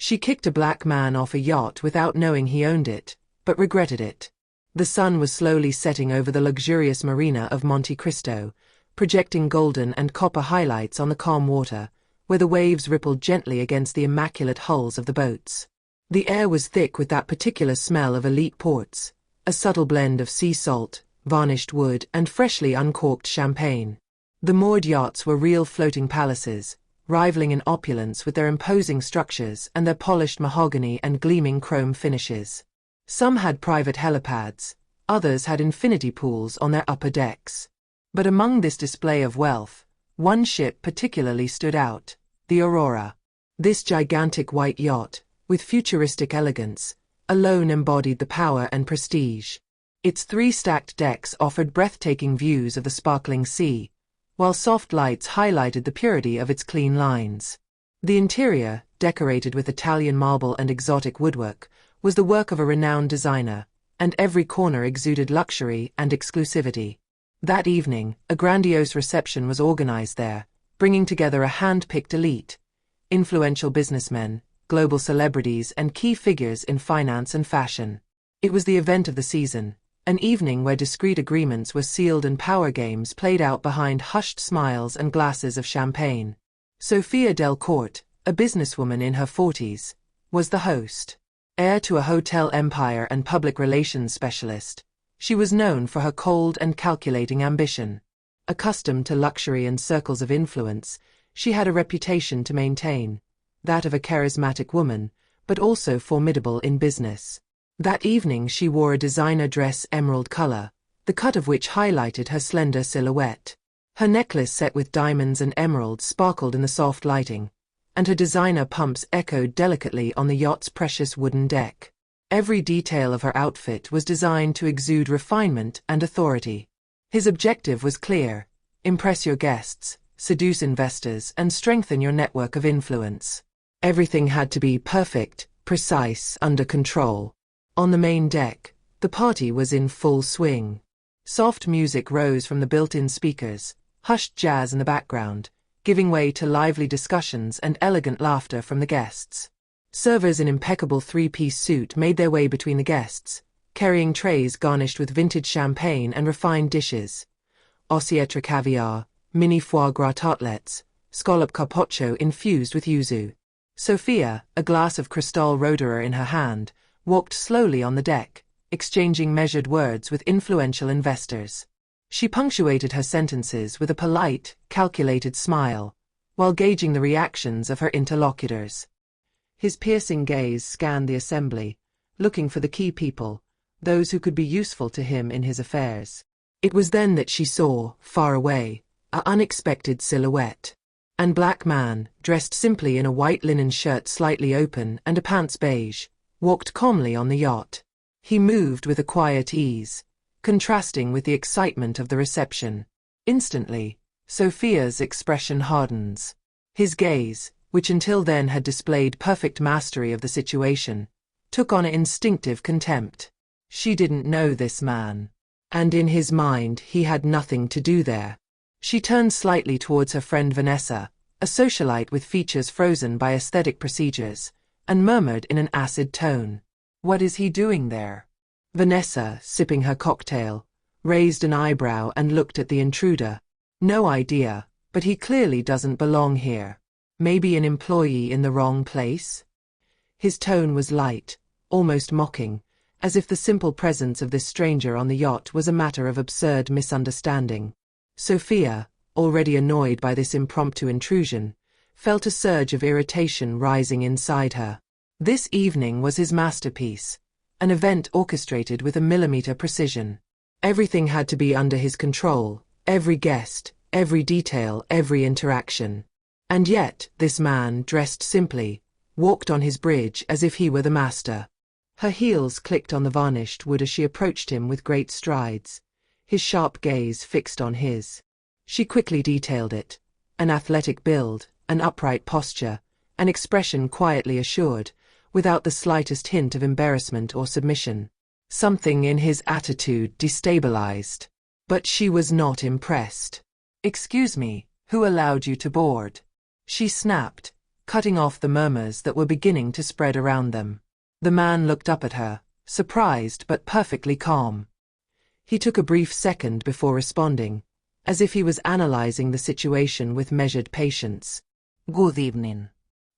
She kicked a black man off a yacht without knowing he owned it, but regretted it. The sun was slowly setting over the luxurious marina of Monte Cristo, projecting golden and copper highlights on the calm water, where the waves rippled gently against the immaculate hulls of the boats. The air was thick with that particular smell of elite ports, a subtle blend of sea salt, varnished wood, and freshly uncorked champagne. The moored yachts were real floating palaces, rivaling in opulence with their imposing structures and their polished mahogany and gleaming chrome finishes. Some had private helipads, others had infinity pools on their upper decks. But among this display of wealth, one ship particularly stood out, the Aurora. This gigantic white yacht, with futuristic elegance, alone embodied the power and prestige. Its 3 stacked decks offered breathtaking views of the sparkling sea, while soft lights highlighted the purity of its clean lines. The interior, decorated with Italian marble and exotic woodwork, was the work of a renowned designer, and every corner exuded luxury and exclusivity. That evening, a grandiose reception was organized there, bringing together a hand-picked elite, influential businessmen, global celebrities, and key figures in finance and fashion. It was the event of the season, an evening where discreet agreements were sealed and power games played out behind hushed smiles and glasses of champagne. Sophia Del Corte, a businesswoman in her 40s, was the host. Heir to a hotel empire and public relations specialist, she was known for her cold and calculating ambition. Accustomed to luxury and circles of influence, she had a reputation to maintain, that of a charismatic woman, but also formidable in business. That evening she wore a designer dress emerald color, the cut of which highlighted her slender silhouette. Her necklace set with diamonds and emeralds sparkled in the soft lighting, and her designer pumps echoed delicately on the yacht's precious wooden deck. Every detail of her outfit was designed to exude refinement and authority. His objective was clear: impress your guests, seduce investors, and strengthen your network of influence. Everything had to be perfect, precise, under control. On the main deck, the party was in full swing. Soft music rose from the built-in speakers, hushed jazz in the background, giving way to lively discussions and elegant laughter from the guests. Servers in impeccable 3-piece suit made their way between the guests, carrying trays garnished with vintage champagne and refined dishes: ossietra caviar, mini foie gras tartlets, scallop carpaccio infused with yuzu. Sophia, a glass of Cristal Roederer in her hand, walked slowly on the deck, exchanging measured words with influential investors. She punctuated her sentences with a polite, calculated smile, while gauging the reactions of her interlocutors. His piercing gaze scanned the assembly, looking for the key people, those who could be useful to him in his affairs. It was then that she saw, far away, an unexpected silhouette. An black man, dressed simply in a white linen shirt slightly open and a pants beige, walked calmly on the yacht. He moved with a quiet ease, contrasting with the excitement of the reception. Instantly, Sophia's expression hardens. His gaze, which until then had displayed perfect mastery of the situation, took on an instinctive contempt. She didn't know this man, and in his mind he had nothing to do there. She turned slightly towards her friend Vanessa, a socialite with features frozen by aesthetic procedures, and murmured in an acid tone, "What is he doing there?" Vanessa, sipping her cocktail, raised an eyebrow and looked at the intruder. "No idea, but he clearly doesn't belong here. Maybe an employee in the wrong place?" His tone was light, almost mocking, as if the simple presence of this stranger on the yacht was a matter of absurd misunderstanding. Sophia, already annoyed by this impromptu intrusion, felt a surge of irritation rising inside her. This evening was his masterpiece, an event orchestrated with a millimeter precision. Everything had to be under his control, every guest, every detail, every interaction. And yet, this man, dressed simply, walked on his bridge as if he were the master. Her heels clicked on the varnished wood as she approached him with great strides, his sharp gaze fixed on his. She quickly detailed it: an athletic build, an upright posture, an expression quietly assured, without the slightest hint of embarrassment or submission. Something in his attitude destabilized. But she was not impressed. "Excuse me, who allowed you to board?" she snapped, cutting off the murmurs that were beginning to spread around them. The man looked up at her, surprised but perfectly calm. He took a brief second before responding, as if he was analyzing the situation with measured patience. Good evening.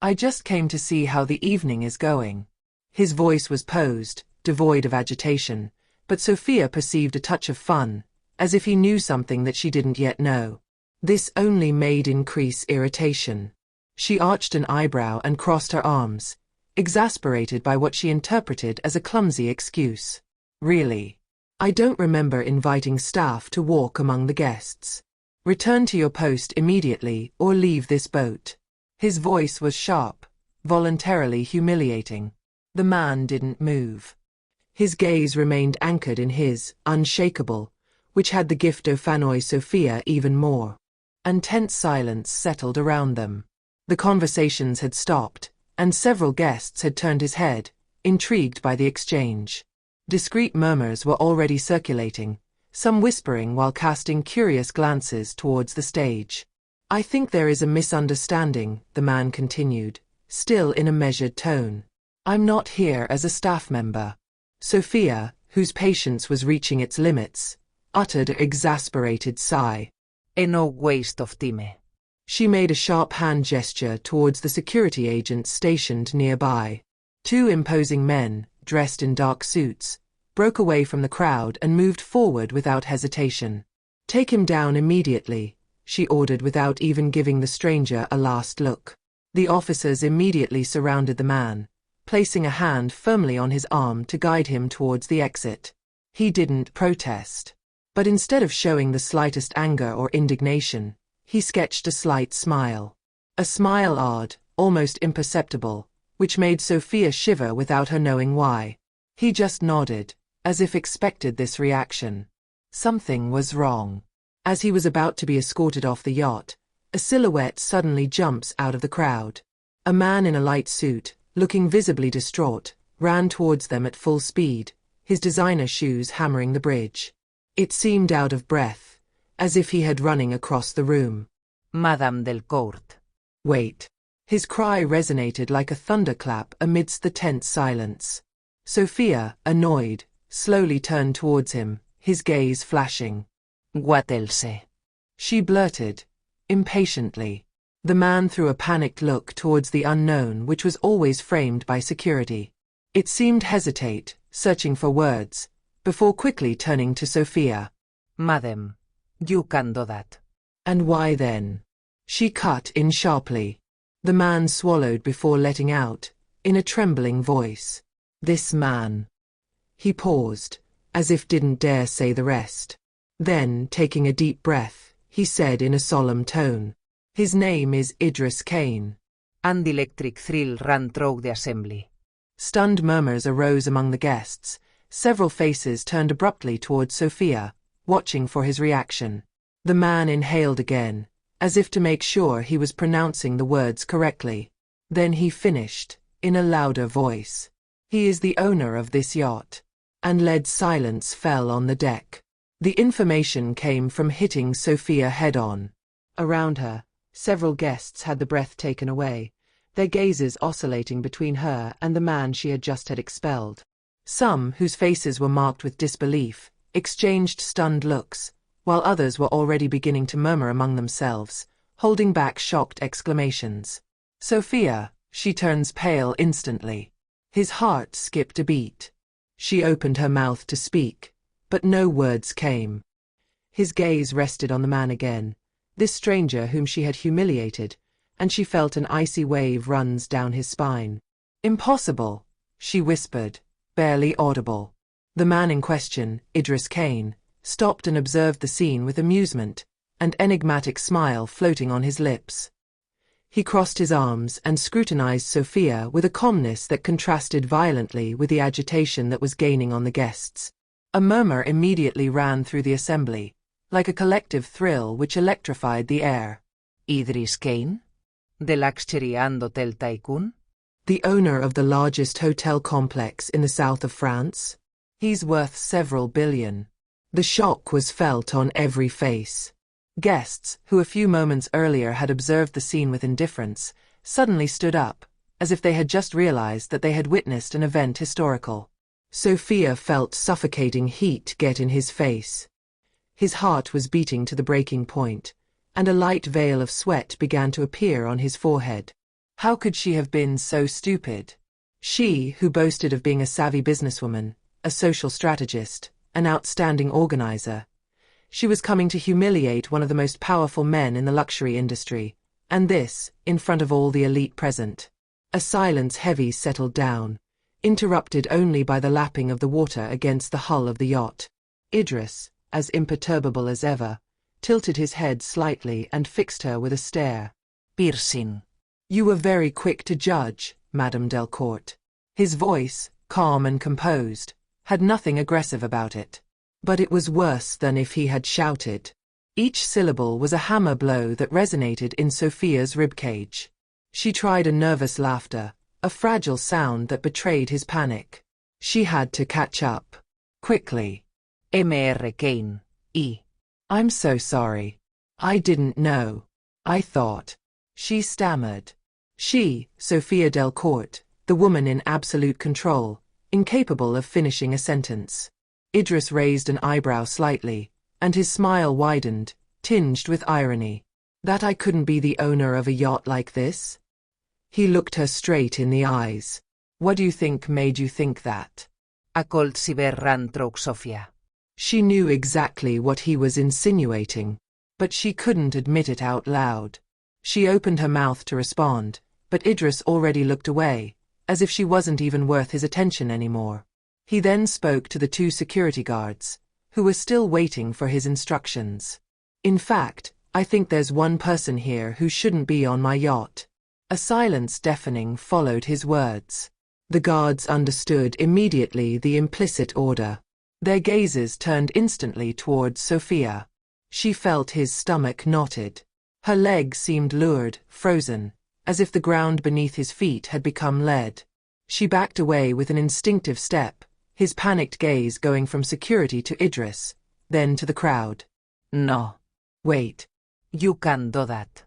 I just came to see how the evening is going. His voice was posed, devoid of agitation, but Sophia perceived a touch of fun, as if he knew something that she didn't yet know. This only made increase irritation. She arched an eyebrow and crossed her arms, exasperated by what she interpreted as a clumsy excuse. Really? I don't remember inviting staff to walk among the guests. Return to your post immediately or leave this boat. His voice was sharp, voluntarily humiliating. The man didn't move. His gaze remained anchored in his, unshakable, which had the gift of annoy Sophia even more. An tense silence settled around them. The conversations had stopped, and several guests had turned his head, intrigued by the exchange. Discreet murmurs were already circulating, some whispering while casting curious glances towards the stage. I think there is a misunderstanding, the man continued, still in a measured tone. I'm not here as a staff member. Sophia, whose patience was reaching its limits, uttered an exasperated sigh. No waste of time. She made a sharp hand gesture towards the security agents stationed nearby. Two imposing men, dressed in dark suits, broke away from the crowd and moved forward without hesitation. Take him down immediately, she ordered without even giving the stranger a last look. The officers immediately surrounded the man, placing a hand firmly on his arm to guide him towards the exit. He didn't protest. But instead of showing the slightest anger or indignation, he sketched a slight smile. A smile odd, almost imperceptible, which made Sophia shiver without her knowing why. He just nodded, as if expected this reaction. Something was wrong. As he was about to be escorted off the yacht, a silhouette suddenly jumps out of the crowd. A man in a light suit, looking visibly distraught, ran towards them at full speed, his designer shoes hammering the bridge. It seemed out of breath, as if he had running across the room. Madame del Court. Wait. His cry resonated like a thunderclap amidst the tense silence. Sophia, annoyed, slowly turned towards him, his gaze flashing. What else? She blurted, impatiently. The man threw a panicked look towards the unknown which was always framed by security. It seemed hesitate, searching for words, before quickly turning to Sophia. Madam, you can do that. And why then? She cut in sharply. The man swallowed before letting out, in a trembling voice. This man. He paused, as if didn't dare say the rest. Then, taking a deep breath, he said in a solemn tone. His name is Idris Kane. An electric thrill ran through the assembly. Stunned murmurs arose among the guests. Several faces turned abruptly towards Sophia, watching for his reaction. The man inhaled again, as if to make sure he was pronouncing the words correctly. Then he finished, in a louder voice. He is the owner of this yacht. And lead silence fell on the deck. The information came from hitting Sophia head-on. Around her, several guests had the breath taken away, their gazes oscillating between her and the man she had just expelled. Some, whose faces were marked with disbelief, exchanged stunned looks, while others were already beginning to murmur among themselves, holding back shocked exclamations. Sophia, she turns pale instantly. His heart skipped a beat. She opened her mouth to speak, but no words came. His gaze rested on the man again, this stranger whom she had humiliated, and she felt an icy wave runs down his spine. Impossible, she whispered, barely audible. The man in question, Idris Kane, stopped and observed the scene with amusement, an enigmatic smile floating on his lips. He crossed his arms and scrutinized Sophia with a calmness that contrasted violently with the agitation that was gaining on the guests. A murmur immediately ran through the assembly, like a collective thrill which electrified the air. Idris Kane? The luxury and hotel tycoon? The owner of the largest hotel complex in the south of France? He's worth several billion. The shock was felt on every face. Guests, who a few moments earlier had observed the scene with indifference, suddenly stood up, as if they had just realized that they had witnessed an event historical. Sophia felt suffocating heat get in his face. His heart was beating to the breaking point, and a light veil of sweat began to appear on his forehead. How could she have been so stupid? She, who boasted of being a savvy businesswoman, a social strategist, an outstanding organizer. She was coming to humiliate one of the most powerful men in the luxury industry, and this, in front of all the elite present. A silence heavy settled down, interrupted only by the lapping of the water against the hull of the yacht. Idris, as imperturbable as ever, tilted his head slightly and fixed her with a stare. Piercing. You were very quick to judge, Madame Delcourt. His voice, calm and composed, had nothing aggressive about it. But it was worse than if he had shouted. Each syllable was a hammer blow that resonated in Sophia's ribcage. She tried a nervous laughter, a fragile sound that betrayed his panic. She had to catch up. Quickly. Mr. Kane. I'm so sorry. I didn't know. I thought. She stammered. She, Sophia Delcourt, the woman in absolute control, incapable of finishing a sentence. Idris raised an eyebrow slightly, and his smile widened, tinged with irony. That I couldn't be the owner of a yacht like this? He looked her straight in the eyes. What do you think made you think that? Akolt Siberran trok Sofia. She knew exactly what he was insinuating, but she couldn't admit it out loud. She opened her mouth to respond, but Idris already looked away, as if she wasn't even worth his attention anymore. He then spoke to the two security guards, who were still waiting for his instructions. In fact, I think there's one person here who shouldn't be on my yacht. A silence deafening followed his words. The guards understood immediately the implicit order. Their gazes turned instantly towards Sophia. She felt his stomach knotted. Her legs seemed lured, frozen, as if the ground beneath his feet had become lead. She backed away with an instinctive step, his panicked gaze going from security to Idris, then to the crowd. No. Wait. You can't do that.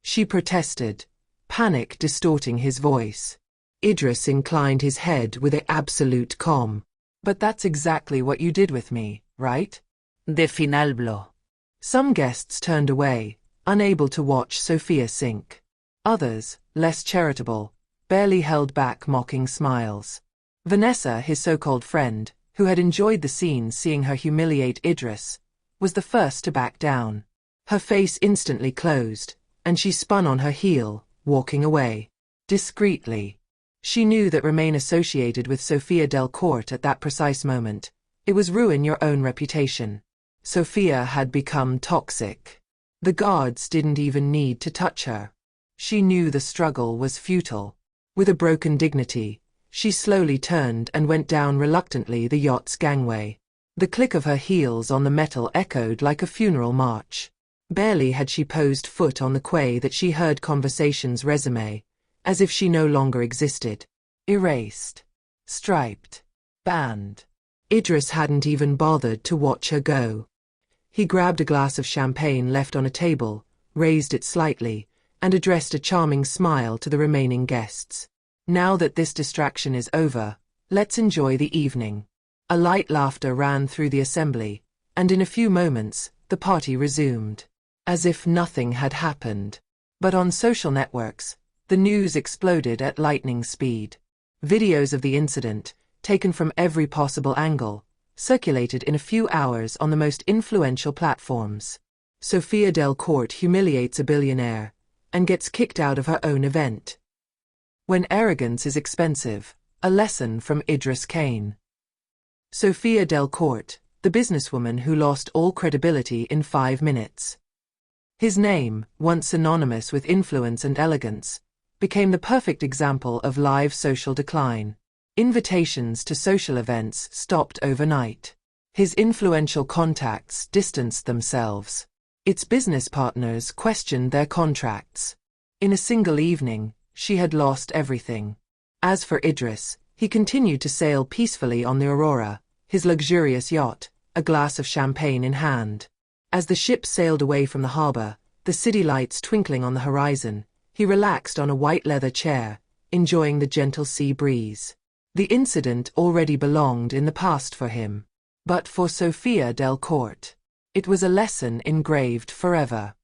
She protested, panic distorting his voice. Idris inclined his head with an absolute calm. But that's exactly what you did with me, right? The final blow. Some guests turned away, unable to watch Sophia sink. Others, less charitable, barely held back mocking smiles. Vanessa, his so-called friend, who had enjoyed the scene seeing her humiliate Idris, was the first to back down. Her face instantly closed, and she spun on her heel, walking away. Discreetly. She knew that remain associated with Sophia Delcourt at that precise moment. It was ruin your own reputation. Sophia had become toxic. The guards didn't even need to touch her. She knew the struggle was futile. With a broken dignity, she slowly turned and went down reluctantly the yacht's gangway. The click of her heels on the metal echoed like a funeral march. Barely had she posed foot on the quay that she heard conversation's resume, as if she no longer existed. Erased. Striped. Banned. Idris hadn't even bothered to watch her go. He grabbed a glass of champagne left on a table, raised it slightly, and addressed a charming smile to the remaining guests. Now that this distraction is over, let's enjoy the evening. A light laughter ran through the assembly, and in a few moments, the party resumed. As if nothing had happened. But on social networks, the news exploded at lightning speed. Videos of the incident, taken from every possible angle, circulated in a few hours on the most influential platforms. Sophia Delcourt humiliates a billionaire, and gets kicked out of her own event. When arrogance is expensive, a lesson from Idris Kane. Sophia Delcourt, the businesswoman who lost all credibility in 5 minutes. His name, once synonymous with influence and elegance, became the perfect example of live social decline. Invitations to social events stopped overnight. His influential contacts distanced themselves. Its business partners questioned their contracts. In a single evening, she had lost everything. As for Idris, he continued to sail peacefully on the Aurora, his luxurious yacht, a glass of champagne in hand. As the ship sailed away from the harbor, the city lights twinkling on the horizon, He relaxed on a white leather chair, enjoying the gentle sea breeze. The incident already belonged in the past for him. But for Sofia del Corte, it was a lesson engraved forever.